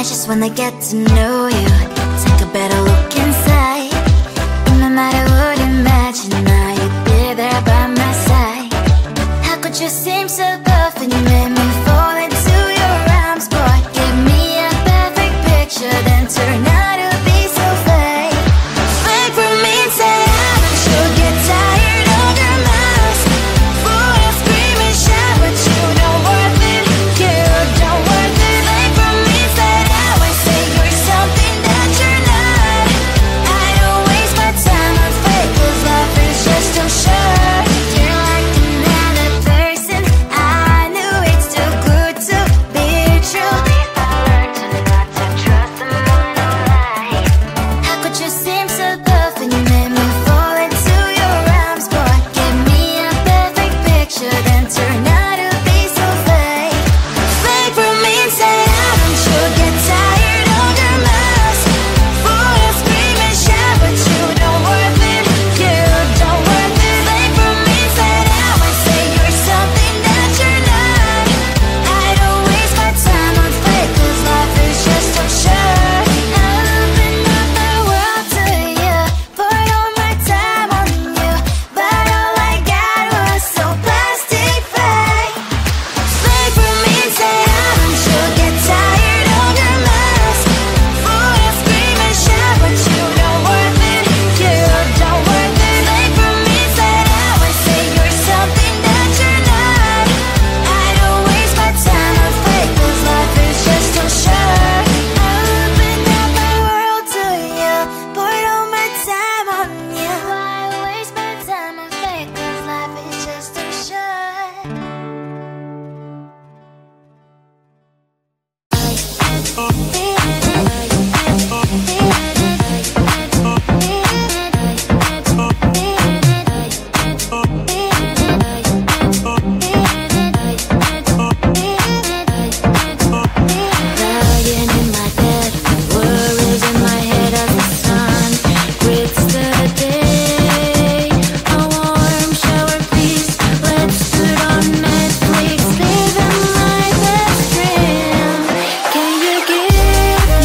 just wanna get to know you, take a better look inside. No matter what, imagine now you'd be there by my side. How could you seem so perfect? You made me fall into your arms, boy. Give me a perfect picture, then turn out to be so fake. Fake for me, say I should get tired of your mouth. Full of scream and shout, but you don't worth it. You don't worth it. Fake for me, say I would say you're something that you're not. I don't waste my time on fake, 'cause life is just too short. You're like another person. I knew it's too good to be true. I learned to not to trust someone who lies. How could you seem so perfect? You made me fall into your arms, boy. Give me a perfect picture, then turn out to be so fake. Fake for me, say I should get tired of your mouth. Full of scream and shout, but you don't worth it. You don't worth it. Fake for me, say I would say you're something that you're not. I don't waste my time on fake, 'cause life is just too short. I open up my world to you, poured all my time on you, but all I got was so plastic fake. Fake for me, say I should get tired of your mouth. Full of scream and shout, but you don't worth it. You don't worth it. Fake for me, say I would say you're something that you're not. I don't waste my time on fake, 'cause life is just too short. I open up my world to you, poured all my time on you. Why waste my time on fake, 'cause life is just too short. Lying in my bed, worries in my head as the sun grits the day. A warm shower, please. Let's put on Netflix, living my best dream. Can you give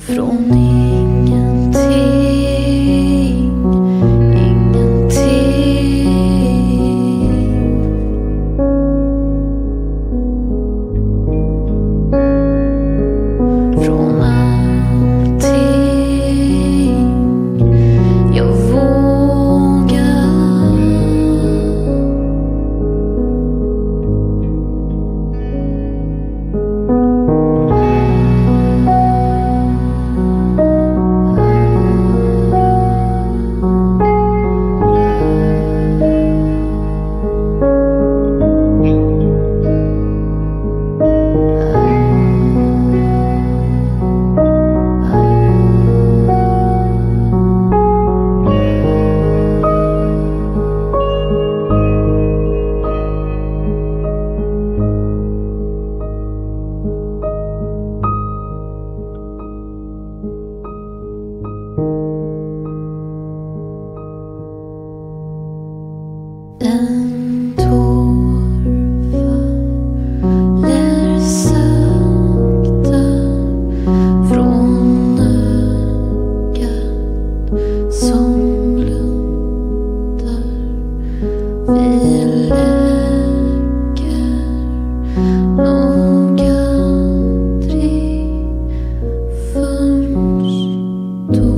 Från ingenting, från allting jag vågar. En tår faller sakta från ögat som blundar. Vi läker nog aldrig först då.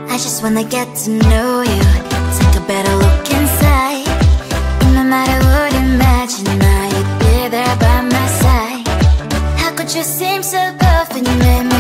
I just wanna get to know you, take a better look inside. No matter what, imagine now you'd be there by my side. How could you seem so perfect, you made me